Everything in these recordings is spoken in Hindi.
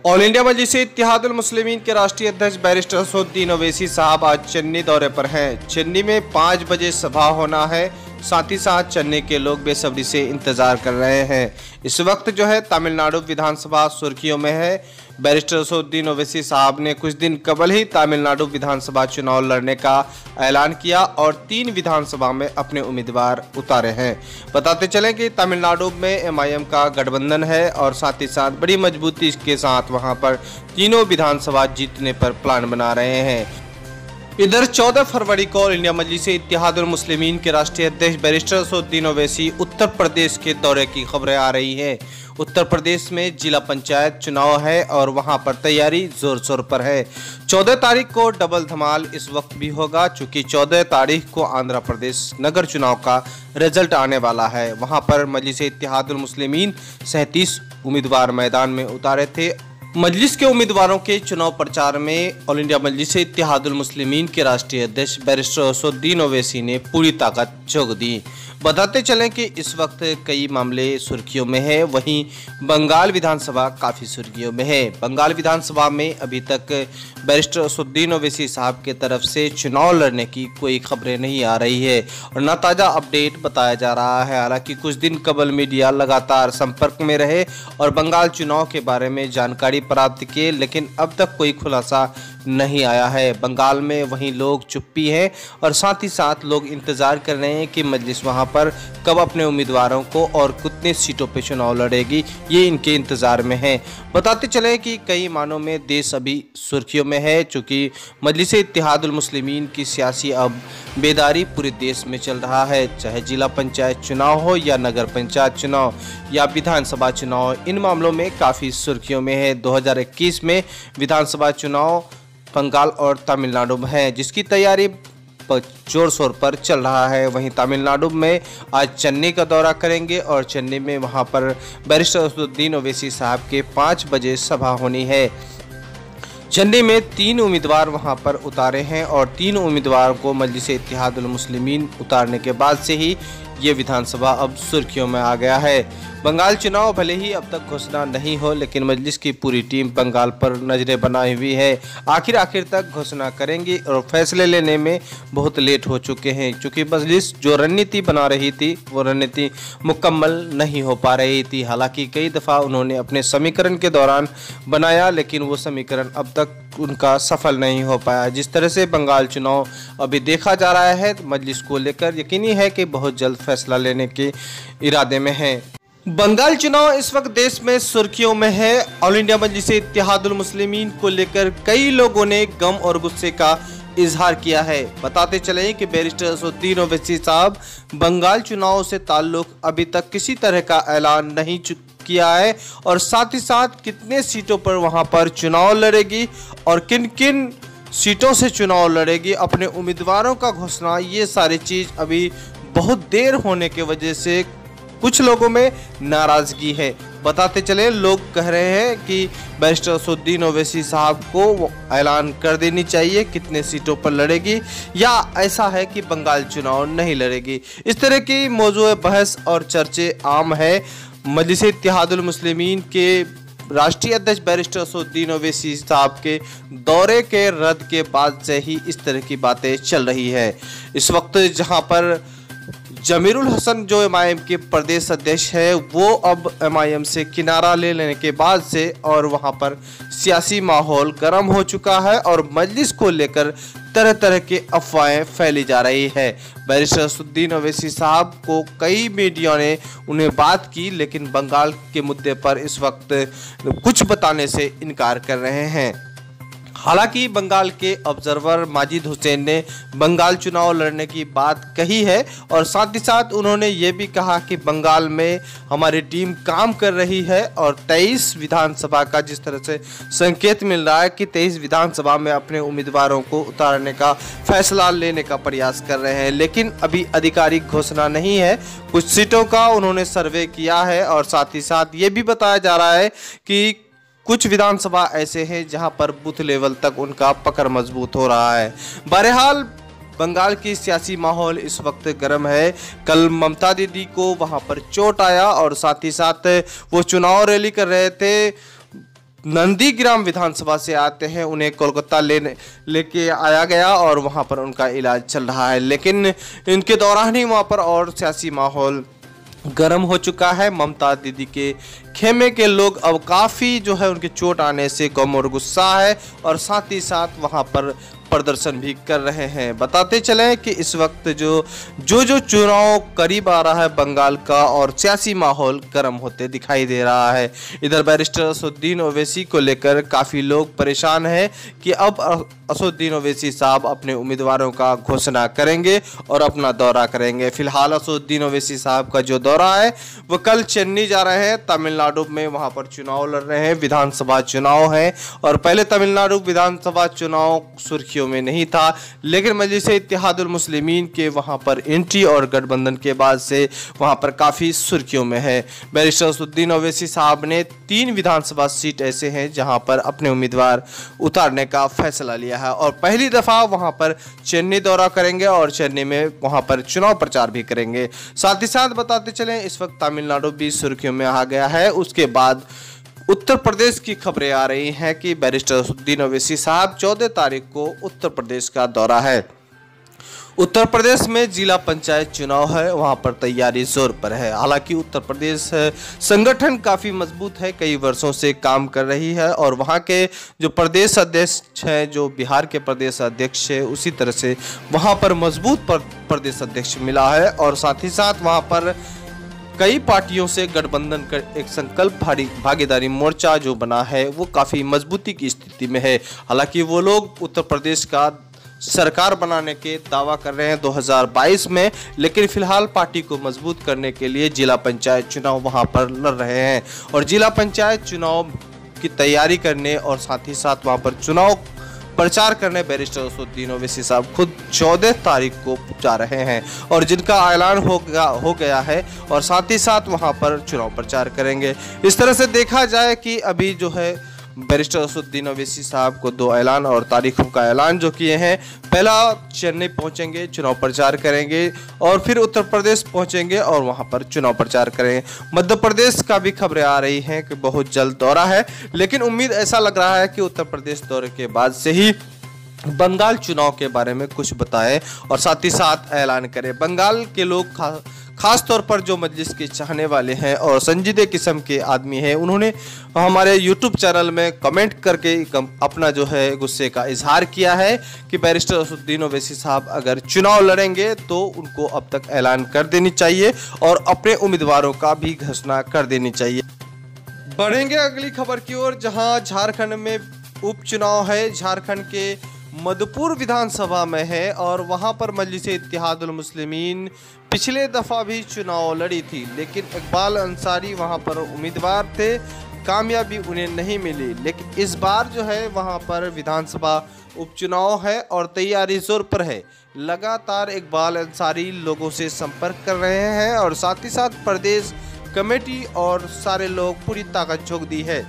ऑल इंडिया मजलिस-ए-इत्तेहादुल मुस्लिमीन के राष्ट्रीय अध्यक्ष बैरिस्टर असदुद्दीन ओवैसी साहब आज चन्नी दौरे पर हैं। चन्नी में 5 बजे सभा होना है। साथ ही साथ चन्नी के लोग बेसब्री से इंतजार कर रहे हैं। इस वक्त जो है तमिलनाडु विधानसभा सुर्खियों में है। बैरिस्टर असदुद्दीन ओवैसी साहब ने कुछ दिन कबल ही तमिलनाडु विधानसभा चुनाव लड़ने का ऐलान किया और 3 विधानसभा में अपने उम्मीदवार उतारे हैं। बताते चलें कि तमिलनाडु में MIM का गठबंधन है और साथ ही साथ बड़ी मजबूती के साथ वहां पर तीनों विधानसभा जीतने पर प्लान बना रहे हैं। इधर 14 फरवरी को ऑल इंडिया मजलिस-ए-इत्तेहादुल मुस्लिमीन के राष्ट्रीय अध्यक्ष बैरिस्टर असदुद्दीन ओवैसी उत्तर प्रदेश के दौरे की खबरें आ रही हैं। उत्तर प्रदेश में जिला पंचायत चुनाव है और वहां पर तैयारी जोर शोर पर है। 14 तारीख को डबल धमाल इस वक्त भी होगा, चूंकि 14 तारीख को आंध्र प्रदेश नगर चुनाव का रिजल्ट आने वाला है। वहां पर मजलिस-ए-इत्तेहादुल मुस्लिमीन 37 उम्मीदवार मैदान में उतारे थे। मजलिस के उम्मीदवारों के चुनाव प्रचार में ऑल इंडिया मजलिस-ए-इत्तेहादुल मुस्लिमीन के राष्ट्रीय अध्यक्ष बैरिस्टर असदुद्दीन ओवैसी ने पूरी ताकत झोंक दी। बताते चलें कि इस वक्त कई मामले सुर्खियों में है, वहीं बंगाल विधानसभा काफ़ी सुर्खियों में है। बंगाल विधानसभा में अभी तक बैरिस्टर असदुद्दीन ओवैसी साहब के तरफ से चुनाव लड़ने की कोई खबरें नहीं आ रही है और न ताज़ा अपडेट बताया जा रहा है। हालांकि कुछ दिन कबल मीडिया लगातार संपर्क में रहे और बंगाल चुनाव के बारे में जानकारी प्राप्त किए, लेकिन अब तक कोई खुलासा नहीं आया है। बंगाल में वहीं लोग चुप्पी हैं और साथ ही साथ लोग इंतजार कर रहे हैं कि मजलिस वहां पर कब अपने उम्मीदवारों को और कितने सीटों पे चुनाव लड़ेगी, ये इनके इंतजार में है। बताते चले कि कई मानों में देश अभी सुर्खियों में है, चूँकि मजलिस-ए-इत्तेहादुल मुस्लिमीन की सियासी अब बेदारी पूरे देश में चल रहा है। चाहे जिला पंचायत चुनाव हो या नगर पंचायत चुनाव या विधानसभा चुनाव, इन मामलों में काफ़ी सुर्खियों में है। 2021 में विधानसभा चुनाव बंगाल और तमिलनाडु में है, जिसकी तैयारी जोर शोर पर चल रहा है। वहीं तमिलनाडु में आज चेन्नई का दौरा करेंगे और चेन्नई में वहां पर बैरिस्टर असदुद्दीन ओवैसी साहब के 5 बजे सभा होनी है। चेन्नई में 3 उम्मीदवार वहां पर उतारे हैं और 3 उम्मीदवारों को मजलिस-ए-इत्तेहादुल मुस्लिमीन उतारने के बाद से ही ये विधानसभा अब सुर्खियों में आ गया है। बंगाल चुनाव भले ही अब तक घोषणा नहीं हो, लेकिन मजलिस की पूरी टीम बंगाल पर नजरें बनाई हुई है। आखिर तक घोषणा करेंगी और फैसले लेने में बहुत लेट हो चुके हैं, क्योंकि मजलिस जो रणनीति बना रही थी वो रणनीति मुकम्मल नहीं हो पा रही थी। हालांकि कई दफ़ा उन्होंने अपने समीकरण के दौरान बनाया, लेकिन वो समीकरण अब तक उनका सफल नहीं हो पाया। जिस तरह से बंगाल चुनाव अभी देखा जा रहा है, मजलिस को लेकर यकीनी है कि बहुत जल्द फैसला लेने के इरादे में है। बंगाल चुनाव इस वक्त देश में सुर्खियों में है। ऑल इंडिया मजलिस-ए-इत्तेहादुल मुस्लिमीन को लेकर कई लोगों ने गम और गुस्से का इजहार किया है। बताते चले कि बैरिस्टर असदुद्दीन ओवैसी साहब बंगाल चुनाव से ताल्लुक अभी तक किसी तरह का ऐलान नहीं किया है और साथ ही साथ कितने सीटों पर वहां पर चुनाव लड़ेगी और किन किन सीटों से चुनाव लड़ेगी, अपने उम्मीदवारों का घोषणा, ये सारी चीज़ अभी बहुत देर होने की वजह से कुछ लोगों में नाराज़गी है। बताते चले लोग कह रहे हैं कि बैरिस्टर असदुद्दीन ओवैसी साहब को ऐलान कर देनी चाहिए कितने सीटों पर लड़ेगी, या ऐसा है कि बंगाल चुनाव नहीं लड़ेगी। इस तरह की मौजूद बहस और चर्चे आम है। मजलिस-ए-इत्तेहादुल मुस्लिमीन के राष्ट्रीय अध्यक्ष बैरिस्टर असदुद्दीन ओवैसी साहब के दौरे के रद्द के बाद से ही इस तरह की बातें चल रही है। इस वक्त जहां पर जमीरुल हसन जो MIM के प्रदेश अध्यक्ष है, वो अब MIM से किनारा ले लेने के बाद से और वहां पर सियासी माहौल गर्म हो चुका है और मजलिस को लेकर तरह तरह के अफवाहें फैली जा रही है। बैरिस्टर असदुद्दीन ओवैसी साहब को कई मीडिया ने उन्हें बात की, लेकिन बंगाल के मुद्दे पर इस वक्त कुछ बताने से इनकार कर रहे हैं। हालांकि बंगाल के ऑब्जर्वर माजिद हुसैन ने बंगाल चुनाव लड़ने की बात कही है और साथ ही साथ उन्होंने ये भी कहा कि बंगाल में हमारी टीम काम कर रही है और 23 विधानसभा का जिस तरह से संकेत मिल रहा है कि 23 विधानसभा में अपने उम्मीदवारों को उतारने का फैसला लेने का प्रयास कर रहे हैं, लेकिन अभी आधिकारिक घोषणा नहीं है। कुछ सीटों का उन्होंने सर्वे किया है और साथ ही साथ ये भी बताया जा रहा है कि कुछ विधानसभा ऐसे हैं जहां पर बूथ लेवल तक उनका पकड़ मजबूत हो रहा है। बहरहाल बंगाल की सियासी माहौल इस वक्त गर्म है। कल ममता दीदी को वहां पर चोट आया और साथ ही साथ वो चुनाव रैली कर रहे थे नंदीग्राम विधानसभा से आते हैं, उन्हें कोलकाता लेके आया गया और वहां पर उनका इलाज चल रहा है। लेकिन इनके दौरान ही वहां पर और सियासी माहौल गर्म हो चुका है। ममता दीदी के खेमे के लोग अब काफ़ी जो है उनके चोट आने से गम और गुस्सा है और साथ ही साथ वहां पर प्रदर्शन भी कर रहे हैं। बताते चलें कि इस वक्त जो चुनाव करीब आ रहा है बंगाल का और सियासी माहौल गर्म होते दिखाई दे रहा है। इधर बैरिस्टर असदुद्दीन ओवैसी को लेकर काफ़ी लोग परेशान हैं कि अब असदुद्दीन ओवैसी साहब अपने उम्मीदवारों का घोषणा करेंगे और अपना दौरा करेंगे। फिलहाल असदुद्दीन ओवैसी साहब का जो दौरा है वो कल चेन्नई जा रहे हैं, तमिलनाडु में वहां पर चुनाव लड़ रहे हैं, विधानसभा चुनाव है। और पहले तमिलनाडु विधानसभा चुनाव सुर्खियों में नहीं था, लेकिन मजलिस इत्तेहादुल मुस्लिमीन के वहां पर एंट्री और गठबंधन के बाद से वहां पर काफी सुर्खियों में है। बैरिस्टर असदुद्दीन ओवैसी साहब ने 3 विधानसभा सीट ऐसे हैं जहां पर अपने उम्मीदवार उतारने का फैसला लिया है और पहली दफा वहां पर चेन्नई दौरा करेंगे और चेन्नई में वहां पर चुनाव प्रचार भी करेंगे। साथ ही साथ बताते चलें इस वक्त तमिलनाडु भी सुर्खियों में आ गया है। उसके बाद उत्तर प्रदेश की खबरें आ रही हैं कि बैरिस्टर असदुद्दीन ओवैसी साहब 14 तारीख को उत्तर प्रदेश का दौरा है। उत्तर प्रदेश में जिला पंचायत चुनाव है, वहां पर तैयारी जोर पर है। हालांकि उत्तर प्रदेश संगठन काफ़ी मजबूत है, कई वर्षों से काम कर रही है और वहां के जो प्रदेश अध्यक्ष हैं, जो बिहार के प्रदेश अध्यक्ष है, उसी तरह से वहां पर मजबूत प्रदेश अध्यक्ष मिला है और साथ ही साथ वहां पर कई पार्टियों से गठबंधन कर एक संकल्प भागीदारी मोर्चा जो बना है वो काफ़ी मजबूती की स्थिति में है। हालांकि वो लोग उत्तर प्रदेश का सरकार बनाने के दावा कर रहे हैं 2022 में, लेकिन फिलहाल पार्टी को मजबूत करने के लिए जिला पंचायत चुनाव वहां पर लड़ रहे हैं और जिला पंचायत चुनाव की तैयारी करने और साथ ही साथ वहां पर चुनाव प्रचार करने बैरिस्टर असदुद्दीन ओवैसी साहब खुद 14 तारीख को जा रहे हैं और जिनका ऐलान हो गया है और साथ ही साथ वहां पर चुनाव प्रचार करेंगे। इस तरह से देखा जाए कि अभी जो है बैरिस्टर असदुद्दीन ओवैसी साहब को 2 ऐलान और तारीखों का ऐलान जो किए हैं, पहला चेन्नई पहुंचेंगे, चुनाव प्रचार करेंगे और फिर उत्तर प्रदेश पहुंचेंगे और वहां पर चुनाव प्रचार करेंगे। मध्य प्रदेश का भी खबरें आ रही हैं कि बहुत जल्द दौरा है, लेकिन उम्मीद ऐसा लग रहा है कि उत्तर प्रदेश दौरे के बाद से ही बंगाल चुनाव के बारे में कुछ बताएं और साथ ही साथ ऐलान करें। बंगाल के लोग खास तौर पर जो मजलिस के चाहने वाले हैं और संजीदे किस्म के आदमी हैं, उन्होंने हमारे YouTube चैनल में कमेंट करके अपना जो है गुस्से का इजहार किया है कि बैरिस्टर असदुद्दीन ओवैसी साहब अगर चुनाव लड़ेंगे तो उनको अब तक ऐलान कर देनी चाहिए और अपने उम्मीदवारों का भी घोषणा कर देनी चाहिए। बढ़ेंगे अगली खबर की ओर, जहां झारखंड में उपचुनाव है। झारखंड के मधुपुर विधानसभा में है और वहां पर मजलिस इत्तेहादुल मुस्लिमीन पिछले दफा भी चुनाव लड़ी थी, लेकिन इकबाल अंसारी वहां पर उम्मीदवार थे, कामयाबी उन्हें नहीं मिली। लेकिन इस बार जो है वहां पर विधानसभा उपचुनाव है और तैयारी जोर पर है। लगातार इकबाल अंसारी लोगों से संपर्क कर रहे हैं और साथ ही साथ प्रदेश कमेटी और सारे लोग पूरी ताकत झोंक दी है।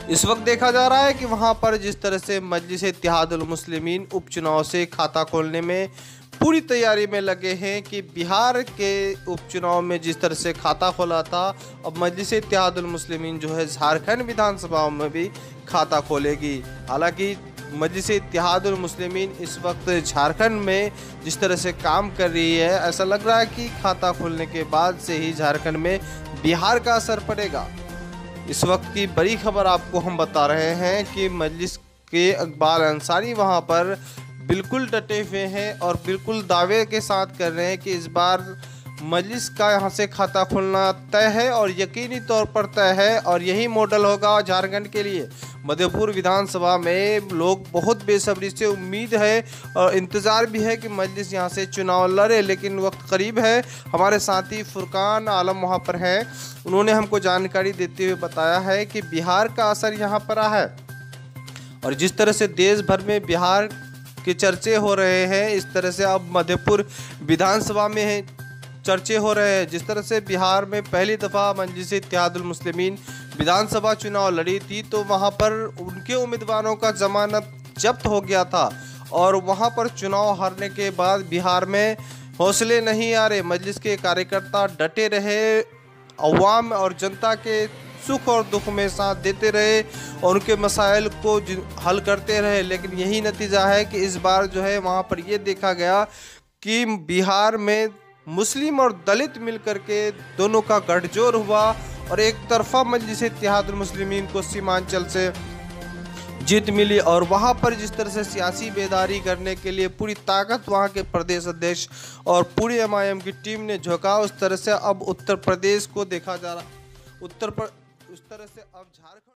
इस वक्त देखा जा रहा है कि वहां पर जिस तरह से मजलिस इत्तेहादुल मुस्लिमीन उपचुनाव से खाता खोलने में पूरी तैयारी में लगे हैं कि बिहार के उपचुनाव में जिस तरह से खाता खोला था, अब मजलिस इत्तेहादुल मुस्लिमीन जो है झारखंड विधानसभाओं में भी खाता खोलेगी। हालांकि मजलिस इत्तेहादुल मुस्लिमीन इस वक्त झारखंड में जिस तरह से काम कर रही है, ऐसा लग रहा है कि खाता खोलने के बाद से ही झारखंड में बिहार का असर पड़ेगा। इस वक्त की बड़ी खबर आपको हम बता रहे हैं कि मजलिस के इकबाल अंसारी वहां पर बिल्कुल डटे हुए हैं और बिल्कुल दावे के साथ कर रहे हैं कि इस बार मजलिस का यहां से खाता खुलना तय है और यकीनी तौर पर तय है और यही मॉडल होगा झारखंड के लिए। मधुपुर विधानसभा में लोग बहुत बेसब्री से उम्मीद है और इंतज़ार भी है कि मजलिस यहां से चुनाव लड़े, लेकिन वक्त करीब है। हमारे साथी फुरकान आलम वहां पर हैं, उन्होंने हमको जानकारी देते हुए बताया है कि बिहार का असर यहां पर है और जिस तरह से देश भर में बिहार के चर्चे हो रहे हैं, इस तरह से अब मधुपुर विधानसभा में चर्चे हो रहे हैं। जिस तरह से बिहार में पहली दफ़ा मजलिस इत्तेहादुल मुस्लिमीन विधानसभा चुनाव लड़ी थी तो वहां पर उनके उम्मीदवारों का जमानत जब्त हो गया था और वहां पर चुनाव हारने के बाद बिहार में हौसले नहीं आ रहे। मजलिस के कार्यकर्ता डटे रहे, अवाम और जनता के सुख और दुख में साथ देते रहे और उनके मसाइल को हल करते रहे। लेकिन यही नतीजा है कि इस बार जो है वहाँ पर ये देखा गया कि बिहार में मुस्लिम और दलित मिलकर के दोनों का गठजोड़ हुआ और एक तरफा मजलिस इत्तेहादुल मुस्लिमीन को सीमांचल से जीत मिली। और वहाँ पर जिस तरह से सियासी बेदारी करने के लिए पूरी ताकत वहाँ के प्रदेश अध्यक्ष और पूरी एमआईएम की टीम ने झोंका, उस तरह से अब उत्तर प्रदेश को देखा जा रहा, उस तरह से अब झारखंड